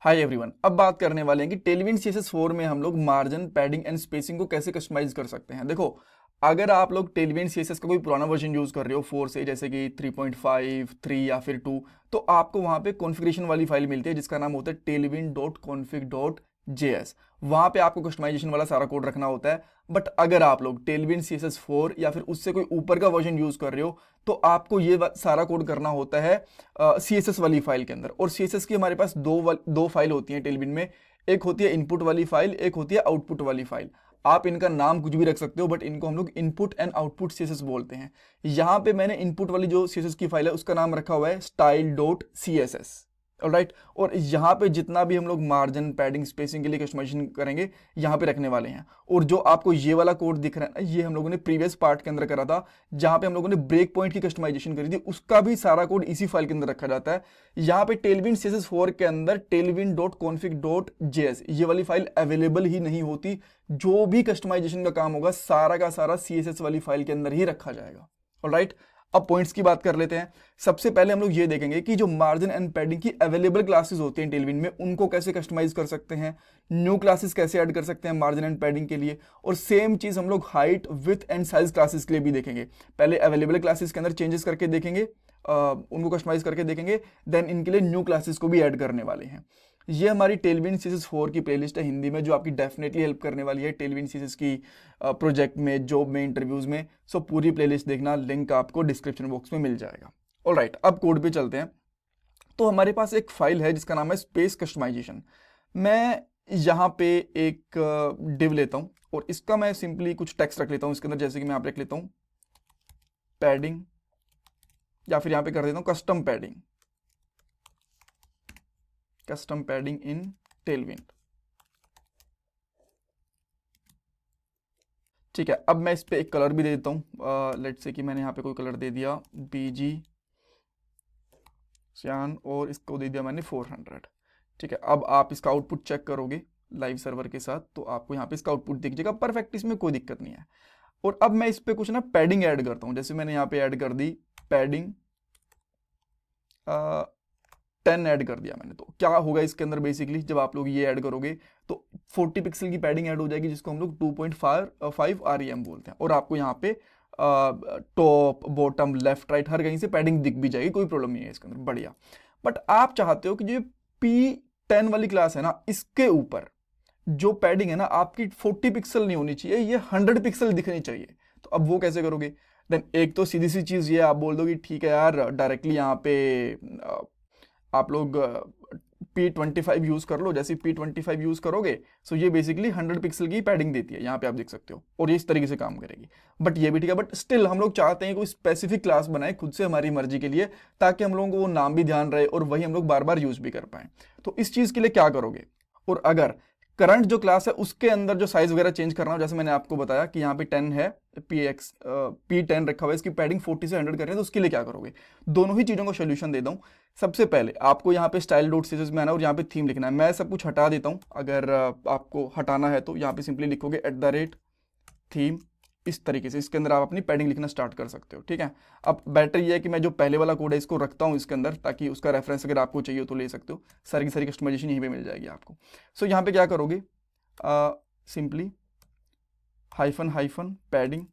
Hi everyone, अब बात करने वाले हैं कि टेलविंड CSS4 में हम लोग मार्जिन, पैडिंग एंड स्पेसिंग को कैसे कस्टमाइज कर सकते हैं। देखो, अगर आप लोग टेलविंड CSS का कोई पुराना वर्जन यूज कर रहे हो 4 से, जैसे कि 3.5, 3 या फिर 2, तो आपको वहां पे कॉन्फ़िगरेशन वाली फाइल मिलती है जिसका नाम होता है tailwind.config.js। वहां पे आपको कस्टमाइजेशन वाला सारा कोड रखना होता है। बट अगर आप लोग टेलविंड CSS4 या फिर उससे कोई ऊपर का वर्जन यूज कर रहे हो तो आपको ये सारा कोड करना होता है CSS वाली फाइल के अंदर। और CSS की हमारे पास दो फाइल होती हैं टेलविंड में। एक होती है इनपुट वाली फाइल, एक होती है आउटपुट वाली फाइल। आप इनका नाम कुछ भी रख सकते हो, बट इनको हम लोग इनपुट एंड आउटपुट CSS बोलते हैं। यहाँ पे मैंने इनपुट वाली जो CSS की फाइल है उसका नाम रखा हुआ है style.css। ऑलराइट, और यहाँ पे जितना भी हम लोग मार्जिन, पैडिंग, स्पेसिंग के लिए कस्टमाइजेशन करेंगे यहाँ पे रखने वाले हैं। और जो आपको ये वाला कोड दिख रहा है ना, ये हम लोगों ने प्रीवियस पार्ट के अंदर करा था, जहाँ पे हम लोगों ने ब्रेक पॉइंट की कस्टमाइजेशन करी थी, उसका भी सारा कोड इसी फाइल के अंदर रखा जाता है। यहाँ पे टेलविंड CSS4 के अंदर tailwind.config.js ये वाली फाइल अवेलेबल ही नहीं होती। जो भी कस्टमाइजेशन का काम होगा सारा का सारा CSS वाली फाइल के अंदर ही रखा जाएगा। ऑलराइट, अब पॉइंट्स की बात कर लेते हैं। सबसे पहले हम लोग ये देखेंगे कि जो मार्जिन एंड पैडिंग की अवेलेबल क्लासेस होती हैं टेलविंड में, उनको कैसे कस्टमाइज कर सकते हैं, न्यू क्लासेस कैसे ऐड कर सकते हैं मार्जिन एंड पैडिंग के लिए। और सेम चीज हम लोग height, width and size classes के लिए भी देखेंगे। पहले अवेलेबल क्लासेस के अंदर चेंजेस करके देखेंगे, उनको कस्टमाइज करके देखेंगे, देन इनके लिए न्यू क्लासेस को भी ऐड करने वाले हैं। ये हमारी टेलविंड CSS4 की प्लेलिस्ट है हिंदी में, जो आपकी डेफिनेटली हेल्प करने वाली है टेलविंड CSS की प्रोजेक्ट में, जॉब में, इंटरव्यूज में। सो पूरी प्लेलिस्ट देखना, लिंक आपको डिस्क्रिप्शन बॉक्स में मिल जाएगा। ऑलराइट, अब कोड पे चलते हैं। तो हमारे पास एक फाइल है जिसका नाम है स्पेस कस्टमाइजेशन। मैं यहाँ पे एक डिव लेता हूँ और इसका मैं सिंपली कुछ टेक्स्ट रख लेता हूँ इसके अंदर, जैसे कि मैं यहाँ पे रख लेता हूँ पैडिंग, या फिर यहाँ पे कर देता हूँ कस्टम पैडिंग, कस्टम पैडिंग इन टेलविंड। ठीक है, अब मैं इस पे एक कलर भी दे देता हूँ। लेट्स से कि मैंने यहाँ पे कोई कलर दे दिया BG सियान, और इसको दे दिया मैंने 400। ठीक है, अब आप इसका आउटपुट चेक करोगे लाइव सर्वर के साथ तो आपको यहाँ पे इसका आउटपुट दिख जाएगा परफेक्ट, इसमें कोई दिक्कत नहीं है। और अब मैं इस पे कुछ ना पैडिंग ऐड करता हूँ, जैसे मैंने यहाँ पे ऐड कर दी पैडिंग 10 ऐड कर दिया मैंने। तो क्या होगा इसके अंदर, बेसिकली जब आप लोग ये ऐड करोगे तो 40 पिक्सल की पैडिंग ऐड हो जाएगी, जिसको हम लोग 2.5 REM बोलते हैं। और आपको यहाँ पे टॉप, बॉटम, लेफ्ट, राइट हर कहीं से पैडिंग दिख भी जाएगी, कोई प्रॉब्लम नहीं है इसके अंदर, बढ़िया। बट आप चाहते हो कि जो P10 वाली क्लास है ना, इसके ऊपर जो पैडिंग है ना आपकी 40 पिक्सल नहीं होनी चाहिए, ये 100 पिक्सल दिखनी चाहिए। तो अब वो कैसे करोगे? देन एक तो सीधी सी चीज ये आप बोल दो कि ठीक है यार, डायरेक्टली यहाँ पे आप लोग P25 यूज कर लो। जैसे P25 यूज करोगे सो ये बेसिकली 100 पिक्सल की पैडिंग देती है, यहाँ पे आप देख सकते हो, और ये इस तरीके से काम करेगी। बट ये भी ठीक है, बट स्टिल हम लोग चाहते हैं कोई स्पेसिफिक क्लास बनाए खुद से हमारी मर्जी के लिए, ताकि हम लोगों को वो नाम भी ध्यान रहे और वही हम लोग बार बार यूज भी कर पाए। तो इस चीज के लिए क्या करोगे? और अगर करंट जो क्लास है उसके अंदर जो साइज वगैरह चेंज करना हो, जैसे मैंने आपको बताया कि यहाँ पे 10 है, P10 रखा हुआ है, इसकी पैडिंग 40 से 100 करनी है, तो उसके लिए क्या करोगे? दोनों ही चीज़ों को सोल्यूशन दे दूँ। सबसे पहले आपको यहाँ पे style.css में आना और यहाँ पे थीम लिखना है। मैं सब कुछ हटा देता हूँ, अगर आपको हटाना है तो यहाँ पे सिंपली लिखोगे @theme। इस तरीके से इसके अंदर आप अपनी पैडिंग लिखना स्टार्ट कर सकते हो। ठीक है, अब बेटर ये है कि मैं जो पहले वाला कोड है इसको रखता हूँ इसके अंदर, ताकि उसका रेफरेंस अगर आपको चाहिए तो ले सकते हो। सारी की सारी कस्टमाइजेशन यहीं पे मिल जाएगी आपको। सो यहाँ पे क्या करोगे, सिंपली हाइफन पैडिंग,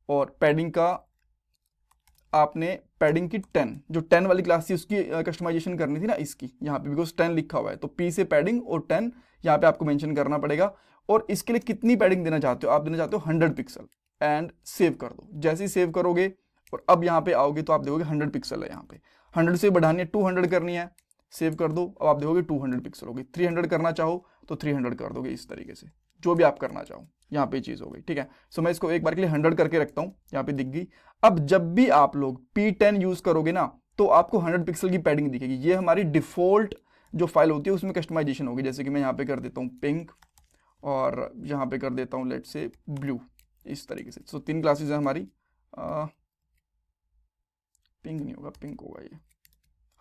और पैडिंग का आपने पैडिंग की 10, जो 10 वाली क्लास थी उसकी कस्टमाइजेशन करनी थी ना इसकी, यहाँ पे बिकॉज 10 लिखा हुआ है तो P से पैडिंग और 10 यहाँ पे आपको मेंशन करना पड़ेगा। और इसके लिए कितनी पैडिंग देना चाहते हो? आप देना चाहते हो 100 पिक्सल, एंड सेव कर दो। जैसे ही सेव करोगे और अब यहाँ पे आओगे तो आप देखोगे 100 पिक्सल है। यहाँ पे 100 से बढ़ानी है, 200 करनी है, सेव कर दो। अब आप देखोगे 200 पिक्सल होगी। 300 करना चाहो तो 300 कर दोगे, इस तरीके से जो भी आप करना चाहो। यहाँ पे चीज हो गई। ठीक है, सो मैं इसको एक बार के लिए 100 करके रखता हूँ, यहाँ पे दिख गई। अब जब भी आप लोग P10 यूज करोगे ना तो आपको 100 पिक्सल की पैडिंग दिखेगी। ये हमारी डिफॉल्ट जो फाइल होती है उसमें कस्टमाइजेशन होगी। जैसे कि मैं यहाँ पे कर देता हूँ पिंक, और यहाँ पे कर देता हूँ लेट से ब्लू, इस तरीके से। सो 3 क्लासेस है हमारी। पिंक नहीं होगा, पिंक होगा ये।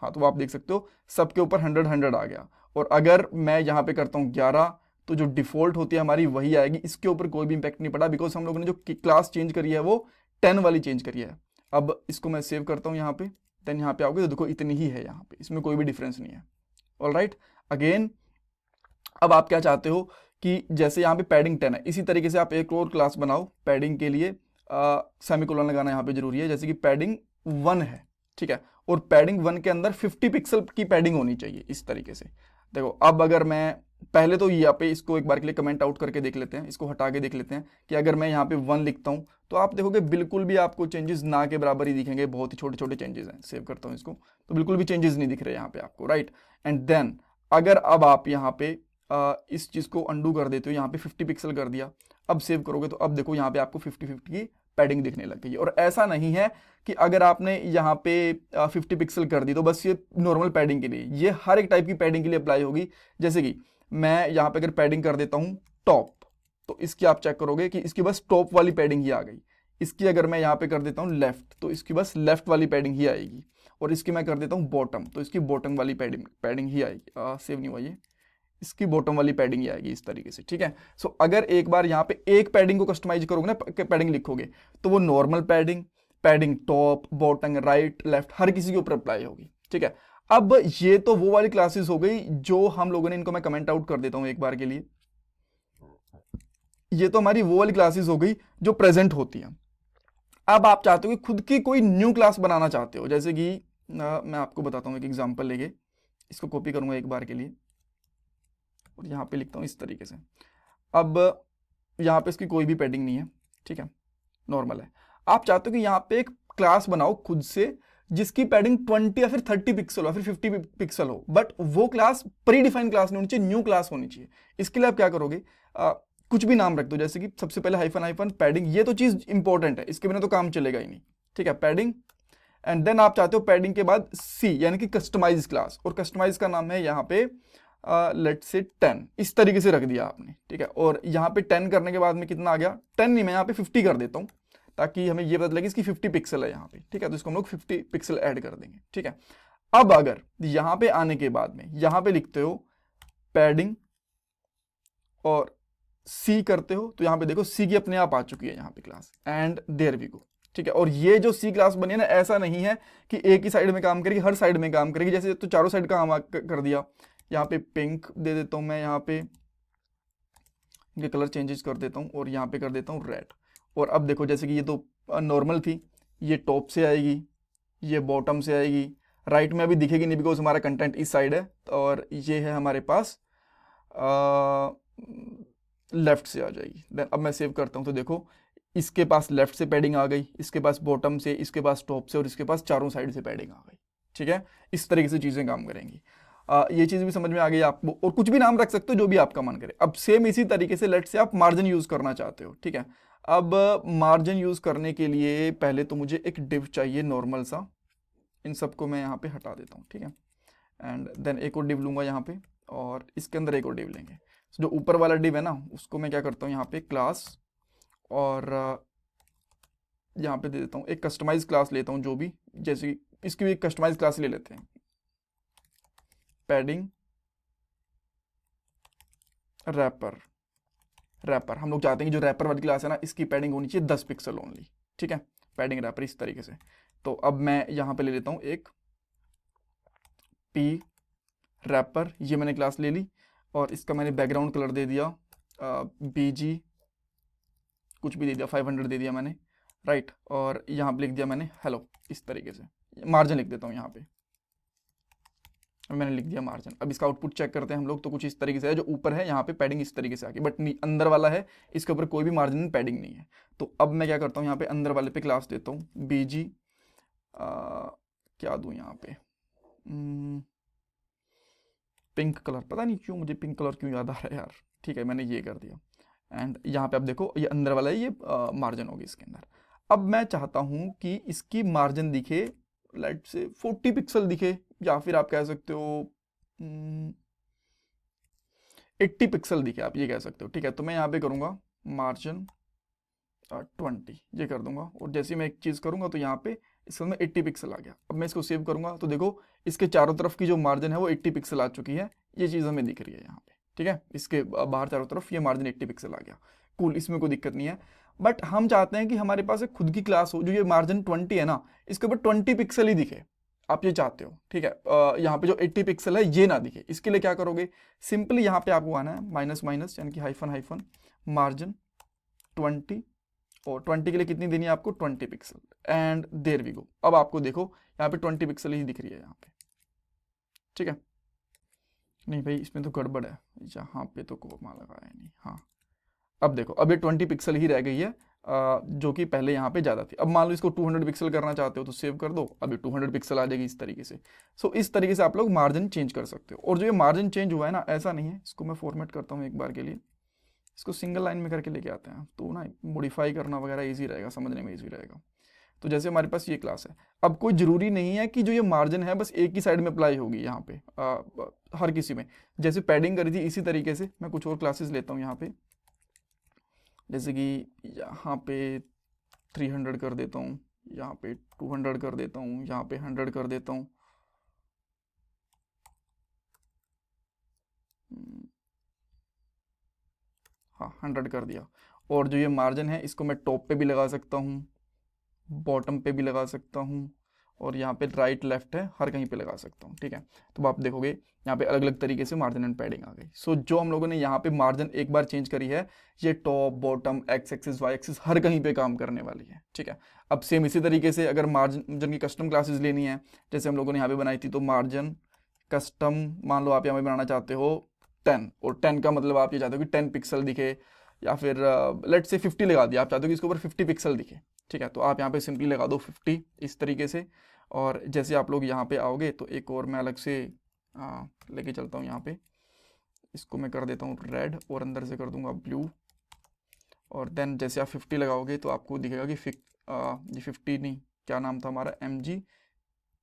हाँ, तो आप देख सकते हो सबके ऊपर 100 आ गया। और अगर मैं यहाँ पे करता हूँ 11, तो जो डिफॉल्ट होती है हमारी वही आएगी, इसके ऊपर कोई भी इंपैक्ट नहीं पड़ा, बिकॉज हम लोगों ने जो क्लास चेंज करी है वो 10 वाली चेंज करी है। अब इसको मैं सेव करता हूँ यहाँ पे, देन यहाँ पे आओगे तो देखो इतनी ही है यहाँ पे, इसमें कोई भी डिफरेंस नहीं है। ऑलराइट, अगेन अब आप क्या चाहते हो कि जैसे यहाँ पे पैडिंग 10 है, इसी तरीके से आप एक और क्लास बनाओ पैडिंग के लिए, सेमीकोलन लगाना यहाँ पे जरूरी है, जैसे कि पैडिंग 1 है, ठीक है, और पैडिंग 1 के अंदर 50 पिक्सल की पैडिंग होनी चाहिए इस तरीके से। देखो अब अगर मैं पहले तो यहाँ पे इसको एक बार के लिए कमेंट आउट करके देख लेते हैं, इसको हटा के देख लेते हैं कि अगर मैं यहाँ पे 1 लिखता हूँ तो आप देखोगे बिल्कुल भी आपको चेंजेस ना के बराबर ही दिखेंगे, बहुत ही छोटे छोटे चेंजेस हैं। सेव करता हूँ इसको, तो बिल्कुल भी चेंजेस नहीं दिख रहे यहाँ पे आपको, राइट। एंड देन अगर अब आप यहाँ पे इस चीज़ को अंडू कर देते हो, यहाँ पे 50 पिक्सल कर दिया, अब सेव करोगे तो अब देखो यहाँ पे आपको 50-50 की पैडिंग दिखने लग गई है। और ऐसा नहीं है कि अगर आपने यहाँ पे 50 पिक्सल कर दी तो बस ये नॉर्मल पैडिंग के लिए, ये हर एक टाइप की पैडिंग के लिए अप्लाई होगी। जैसे कि मैं यहाँ पे अगर पैडिंग कर देता हूँ टॉप, तो इसकी आप चेक करोगे कि इसकी बस टॉप वाली पैडिंग ही आ गई। इसकी अगर मैं यहाँ पे कर देता हूँ लेफ्ट, तो इसकी बस लेफ्ट वाली पैडिंग ही आएगी। और इसकी मैं कर देता हूँ बॉटम, तो इसकी बॉटम वाली पैडिंग ही आएगी। सेव नहीं हुआ ये, इसकी बॉटम वाली पैडिंग ही आएगी इस तरीके से, ठीक है। सो अगर एक बार यहाँ पे एक पैडिंग को कस्टमाइज करोगे ना, पैडिंग लिखोगे, तो वो normal padding, padding top, bottom, right, left, हर किसी के ऊपर अप्लाई होगी, ठीक है। अब ये तो वो वाली क्लासेस हो गई जो हम लोगों ने, इनको मैं कमेंट आउट कर देता हूं एक बार के लिए, ये तो हमारी वो वाली क्लासेस हो गई जो प्रेजेंट होती हैं। अब आप चाहते हो कि खुद की कोई न्यू क्लास बनाना चाहते हो, जैसे कि मैं आपको बताता हूँ एक एग्जांपल लेके, इसको कॉपी करूंगा एक बार के लिए और यहाँ पे लिखता हूँ इस तरीके से। अब यहाँ पे इसकी कोई भी पैडिंग नहीं है, ठीक है, नॉर्मल है। आप चाहते हो कि यहाँ पे एक क्लास बनाओ खुद से जिसकी पैडिंग 20 या फिर 30 पिक्सल हो, फिर 50 पिक्सल हो, बट वो क्लास प्री डिफाइंड क्लास नहीं होनी चाहिए, न्यू क्लास होनी चाहिए। इसके लिए आप क्या करोगे, कुछ भी नाम रख दो, जैसे कि सबसे पहले हाइफन पैडिंग, ये तो चीज इंपॉर्टेंट है, इसके बिना तो काम चलेगा ही नहीं, ठीक है, पैडिंग। एंड देन आप चाहते हो पैडिंग के बाद सी यानी कि कस्टमाइज क्लास, और कस्टमाइज का नाम है यहाँ पे लेट से 10, इस तरीके से रख दिया आपने, ठीक है। और यहाँ पे 10 करने के बाद में कितना आ गया, 10 नहीं, मैं यहाँ पे 50 कर देता हूँ ताकि हमें ये पता लगे इसकी 50 पिक्सल है यहाँ पे, ठीक है। तो इसको हम लोग 50 पिक्सल ऐड कर देंगे, ठीक है। अब अगर यहाँ पे आने के बाद में यहाँ पे लिखते हो पैडिंग और सी करते हो, तो यहाँ पे देखो सी की अपने आप आ चुकी है यहाँ पे class, and there we go, ठीक है। और ये जो सी क्लास बनी है ना, ऐसा नहीं है कि एक ही साइड में काम करेगी, हर साइड में काम करेगी, जैसे तो चारों साइड काम कर दिया। यहाँ पे पिंक दे देता हूँ मैं, यहाँ पे इनके कलर चेंजेस कर देता हूँ और यहाँ पे कर देता हूँ रेड। और अब देखो जैसे कि ये तो नॉर्मल थी, ये टॉप से आएगी, ये बॉटम से आएगी, राइट में अभी दिखेगी नहीं बिकॉज हमारा कंटेंट इस साइड है, और ये है हमारे पास लेफ्ट से आ जाएगी। देन अब मैं सेव करता हूँ तो देखो इसके पास लेफ्ट से पैडिंग आ गई, इसके पास बॉटम से, इसके पास टॉप से, और इसके पास चारों साइड से पैडिंग आ गई, ठीक है। इस तरीके से चीज़ें काम करेंगी। ये चीज़ भी समझ में आ गई आपको, और कुछ भी नाम रख सकते हो जो भी आपका मन करे। अब सेम इसी तरीके से लेट से आप मार्जिन यूज़ करना चाहते हो, ठीक है। अब मार्जिन यूज़ करने के लिए पहले तो मुझे एक डिव चाहिए नॉर्मल सा, इन सबको मैं यहाँ पे हटा देता हूँ, ठीक है। एंड देन एक और डिव लूँगा यहाँ पे, और इसके अंदर एक और डिव लेंगे। जो ऊपर वाला डिव है ना, उसको मैं क्या करता हूँ यहाँ पे क्लास, और यहाँ पे दे देता हूँ एक कस्टमाइज क्लास लेता हूँ, जो भी, जैसे इसकी भी एक कस्टमाइज क्लास ले लेते हैं, पैडिंग रैपर हम लोग चाहते हैं कि जो रैपर वाली क्लास है ना, इसकी पैडिंग होनी चाहिए 10 पिक्सल ओनली, ठीक है, पैडिंग रैपर इस तरीके से। तो अब मैं यहाँ पे ले लेता हूँ एक पी रैपर, ये मैंने क्लास ले ली, और इसका मैंने बैकग्राउंड कलर दे दिया BG, कुछ भी दे दिया, 500 दे दिया मैंने, राइट। और यहाँ पे लिख दिया मैंने हेलो, इस तरीके से। मार्जिन लिख देता हूँ यहाँ पे, मैंने लिख दिया मार्जिन। अब इसका आउटपुट चेक करते हैं हम लोग, तो कुछ इस तरीके से है, जो ऊपर है यहाँ पे पैडिंग इस तरीके से आ गई, बट अंदर वाला है इसके ऊपर कोई भी मार्जिन पैडिंग नहीं है। तो अब मैं क्या करता हूँ, यहाँ पे अंदर वाले पे क्लास देता हूँ BG, क्या दूँ यहाँ पे, पिंक कलर, पता नहीं क्यों मुझे पिंक कलर क्यों याद आ रहा है यार, ठीक है, मैंने ये कर दिया। एंड यहाँ पे आप देखो ये अंदर वाला है, ये मार्जिन होगी इसके अंदर। अब मैं चाहता हूँ कि इसकी मार्जिन दिखे लेट से 40 पिक्सल दिखे, या फिर आप कह सकते हो 80 पिक्सल दिखे, आप ये कह सकते हो, ठीक है। तो मैं यहाँ पे करूँगा मार्जिन 20, ये कर दूंगा, और जैसे मैं एक चीज़ करूँगा तो यहाँ पे इसके अंदर 80 पिक्सल आ गया। अब मैं इसको सेव करूँगा तो देखो इसके चारों तरफ की जो मार्जिन है वो 80 पिक्सल आ चुकी है, ये चीज़ हमें दिख रही है यहाँ पे, ठीक है। इसके बाहर चारों तरफ ये मार्जिन 80 पिक्सल आ गया, कूल, इसमें कोई दिक्कत नहीं है। बट हम चाहते हैं कि हमारे पास एक खुद की क्लास हो जो ये मार्जिन 20 है ना, इसके ऊपर 20 पिक्सल ही दिखे। आप ये चाहते हो, ठीक है, यहाँ पे जो 80 पिक्सल है ये ना दिखे, इसके लिए क्या करोगे, सिंपली यहाँ पे आपको आना है माइनस माइनस यानी कि हाइफन हाइफन मार्जिन 20, और 20 के लिए कितनी देनी है आपको 20 pixel, and there we go. अब आपको देखो यहाँ पे 20 पिक्सल ही दिख रही है यहाँ पे, ठीक है। नहीं भाई इसमें तो गड़बड़ है, यहाँ पे तो कोमा लगाया नहीं, हाँ अब देखो अब ये 20 पिक्सल ही रह गई है, जो कि पहले यहाँ पे ज़्यादा थी। अब मान लो इसको 200 पिक्सल करना चाहते हो तो सेव कर दो, अभी 200 पिक्सल आ जाएगी इस तरीके से। सो इस तरीके से आप लोग मार्जिन चेंज कर सकते हो। और जो ये मार्जिन चेंज हुआ है ना, ऐसा नहीं है, इसको मैं फॉर्मेट करता हूँ एक बार के लिए, इसको सिंगल लाइन में करके लेके आते हैं, तो ना मॉडिफाई करना वगैरह ईजी रहेगा, समझने में ईजी रहेगा। तो जैसे हमारे पास ये क्लास है, अब कोई ज़रूरी नहीं है कि जो ये मार्जिन है बस एक ही साइड में अप्लाई होगी यहाँ पे, हर किसी में। जैसे पैडिंग करी थी इसी तरीके से मैं कुछ और क्लासेस लेता हूँ यहाँ पे, जैसे कि यहाँ पे 300 कर देता हूँ, यहाँ पे 200 कर देता हूँ, यहाँ पे 100 कर देता हूँ। हाँ 100 कर दिया। और जो ये मार्जिन है इसको मैं टॉप पे भी लगा सकता हूँ, बॉटम पे भी लगा सकता हूँ, और यहाँ पे राइट लेफ्ट है, हर कहीं पे लगा सकता हूँ, ठीक है। तो आप देखोगे यहाँ पे अलग अलग तरीके से मार्जिन एंड पैडिंग आ गई। सो जो हम लोगों ने यहाँ पे मार्जिन एक बार चेंज करी है, ये top bottom X axis Y axis हर कहीं पे काम करने वाली है, ठीक है। अब सेम इसी तरीके से अगर मार्जिन की कस्टम क्लासेस लेनी है, जैसे हम लोगों ने यहाँ पे बनाई थी, तो मार्जिन कस्टम मान लो आप यहाँ पे बनाना चाहते हो 10, और 10 का मतलब आप ये चाहते हो कि 10 पिक्सल दिखे, या फिर लेट से 50 लगा दिया, आप चाहते हो कि इसके ऊपर 50 पिक्सल दिखे, ठीक है। तो आप यहाँ पे सिंपली लगा दो 50 इस तरीके से। और जैसे आप लोग यहाँ पे आओगे तो एक और मैं अलग से लेके चलता हूँ यहाँ पे, इसको मैं कर देता हूँ रेड और अंदर से कर दूंगा ब्लू। और देन जैसे आप 50 लगाओगे तो आपको दिखेगा कि ये 50 नहीं, क्या नाम था हमारा, MG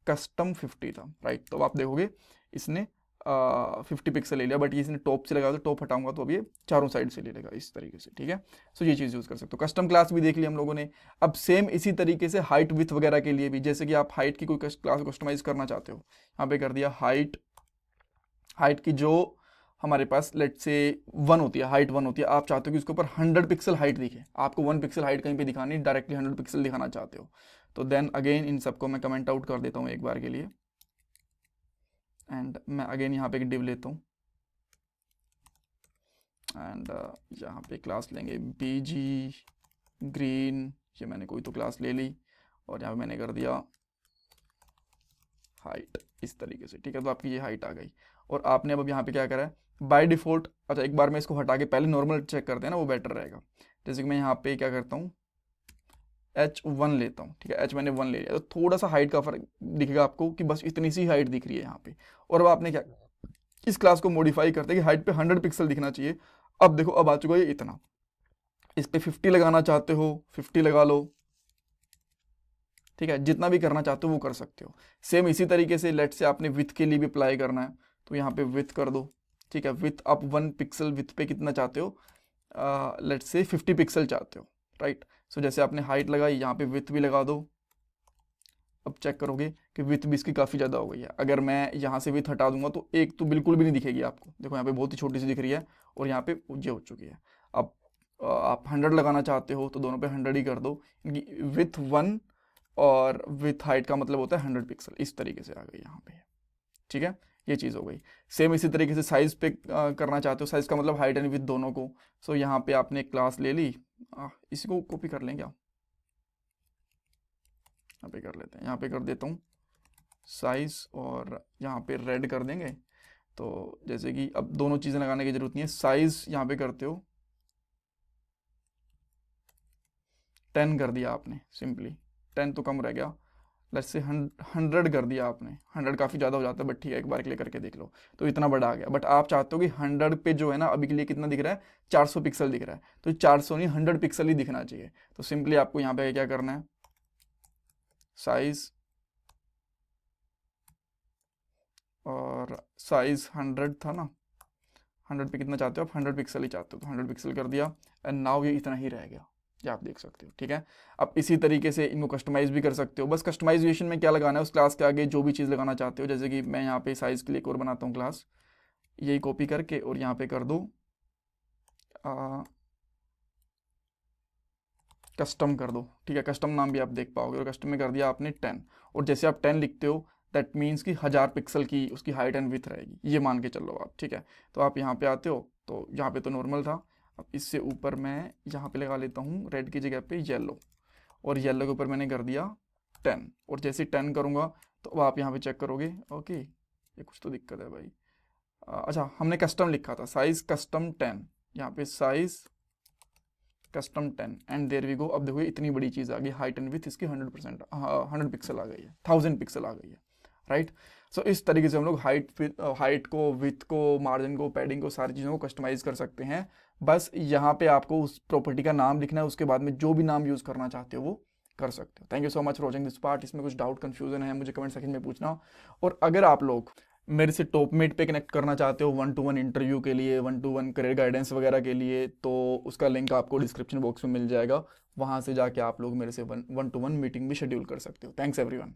कस्टम 50 था, राइट। तो आप देखोगे इसने 50 पिक्सल ले लिया, बट ये इसने टॉप से लगा, तो टॉप हटाऊंगा तो अब ये चारों साइड से ले लेगा इस तरीके से, ठीक है। सो ये चीज़ यूज़ कर सकते हो। कस्टम क्लास भी देख लिया हम लोगों ने। अब सेम इसी तरीके से हाइट विथ वगैरह के लिए भी, जैसे कि आप हाइट की कोई क्लास कस्टमाइज करना चाहते हो, यहाँ पे कर दिया हाइट, हाइट की जो हमारे पास लेट से 1 होती है, हाइट 1 होती है, आप चाहते हो कि उसके ऊपर 100 पिक्सल हाइट दिखे, आपको 1 पिक्सल हाइट कहीं पे दिखानी, डायरेक्टली 100 पिक्सल दिखाना चाहते हो, तो देन अगेन इन सबको मैं कमेंट आउट कर देता हूँ एक बार के लिए। एंड मैं अगेन यहाँ पे एक डिव लेता हूँ, एंड यहाँ पे क्लास लेंगे BG ग्रीन, ये मैंने कोई तो क्लास ले ली, और यहाँ पे मैंने कर दिया हाइट इस तरीके से, ठीक है। तो आपकी ये हाइट आ गई। और आपने अब यहाँ पे क्या करा है बाय डिफ़ॉल्ट, अच्छा एक बार मैं इसको हटा के पहले नॉर्मल चेक करते हैं ना, वो बेटर रहेगा। जैसे कि मैं यहाँ पे क्या करता हूँ, H1 लेता हूँ, ठीक है, H मैंने 1 ले लिया, तो थोड़ा सा हाइट का फर्क दिखेगा आपको कि बस इतनी सी हाइट दिख रही है यहाँ पे। और अब आपने क्या इस क्लास को मॉडिफाई करते हैं कि हाइट पे 100 पिक्सल दिखना चाहिए। अब देखो अब आ चुका है ये इतना, इस पे 50 लगाना चाहते हो 50 लगा लो, ठीक है, जितना भी करना चाहते हो वो कर सकते हो। सेम इसी तरीके से लेट से आपने विथ के लिए भी अप्लाई करना है, तो यहाँ पे विथ कर दो, ठीक है। विथ आप 1 पिक्सल विथ पे कितना चाहते हो, लेट से 50 पिक्सल चाहते हो, राइट। सो जैसे आपने हाइट लगाई, यहाँ पे विथ भी लगा दो। अब चेक करोगे कि विथ भी इसकी काफ़ी ज़्यादा हो गई है। अगर मैं यहाँ से विथ हटा दूंगा तो एक तो बिल्कुल भी नहीं दिखेगी आपको, देखो यहाँ पे बहुत ही छोटी सी दिख रही है, और यहाँ पे ये हो चुकी है। अब आप 100 लगाना चाहते हो तो दोनों पे 100 ही कर दो, इनकी विथ 1 और विथ हाइट का मतलब होता है 100 पिक्सल, इस तरीके से आ गई यहाँ पे, ठीक है। ये चीज़ हो गई। सेम इसी तरीके से साइज़ पे करना चाहते हो, साइज़ का मतलब हाइट एंड विथ दोनों को। सो यहाँ पे आपने एक क्लास ले ली, इसी को कॉपी कर लेंगे, यहाँ पे कर लेते हैं, यहाँ पे कर देता हूँ साइज़, और यहाँ पे रेड कर देंगे। तो जैसे कि अब दोनों चीज़ें लगाने की ज़रूरत नहीं है, साइज़ यहाँ पे करते हो 10 कर दिया आपने, सिंपली 10 तो कम रह गया, लेट्स से 100 कर दिया आपने, 100 काफ़ी ज़्यादा हो जाता है, बट ठीक है एक बार क्लिक करके देख लो, तो इतना बड़ा आ गया। बट आप चाहते हो कि 100 पे जो है ना अभी के लिए कितना दिख रहा है, 400 पिक्सल दिख रहा है, तो 400 नहीं 100 पिक्सल ही दिखना चाहिए। तो सिंपली आपको यहाँ पे क्या करना है, साइज़, और साइज़ 100 था ना, 100 पे कितना चाहते हो आप, 100 पिक्सल ही चाहते हो, तो 100 पिक्सल कर दिया, एंड नाउ ये इतना ही रह गया, ये आप देख सकते हो, ठीक है। अब इसी तरीके से इनको कस्टमाइज़ भी कर सकते हो। बस कस्टमाइजेशन में क्या लगाना है, उस क्लास के आगे जो भी चीज़ लगाना चाहते हो, जैसे कि मैं यहाँ पे साइज़ के लिए एक और बनाता हूँ क्लास, यही कॉपी करके और यहाँ पे कर दो कस्टम कर दो, ठीक है। कस्टम नाम भी आप देख पाओगे, और कस्टम में कर दिया आपने 10, और जैसे आप 10 लिखते हो दैट मीन्स कि 1000 पिक्सल की उसकी हाइट एंड विथ रहेगी, ये मान के चलो आप, ठीक है। तो आप यहाँ पे आते हो तो यहाँ पे तो नॉर्मल था, अब इससे ऊपर मैं यहाँ पे लगा लेता हूँ रेड की जगह पे येलो, और येलो के ऊपर मैंने कर दिया 10, और जैसे 10 करूँगा तो अब आप यहाँ पे चेक करोगे, ओके ये कुछ तो दिक्कत है भाई। अच्छा हमने कस्टम लिखा था, साइज कस्टम 10, यहाँ पे size custom 10 and there we go. अब देखो इतनी बड़ी चीज़ आ गई, हाइट एंड विथ इसकी 100%, 100 पिक्सल आ गई है, 1000 पिक्सल आ गई है, राइट। सो इस तरीके से हम लोग हाइट को, विथ को, मार्जिन को, पैडिंग को, सारी चीज़ों को कस्टमाइज कर सकते हैं। बस यहाँ पे आपको उस प्रॉपर्टी का नाम लिखना है, उसके बाद में जो भी नाम यूज़ करना चाहते हो वो कर सकते हो। Thank you so much for watching this part. इसमें कुछ डाउट कन्फ्यूजन है मुझे कमेंट सेक्शन में पूछना, और अगर आप लोग मेरे से टॉपमेट पे कनेक्ट करना चाहते हो 1-to-1 इंटरव्यू के लिए, 1-to-1 करियर गाइडेंस वगैरह के लिए, तो उसका लिंक आपको डिस्क्रिप्शन बॉक्स में मिल जाएगा, वहाँ से जाके आप लोग मेरे से 1-to-1 मीटिंग भी शेड्यूल कर सकते हो। Thanks everyone.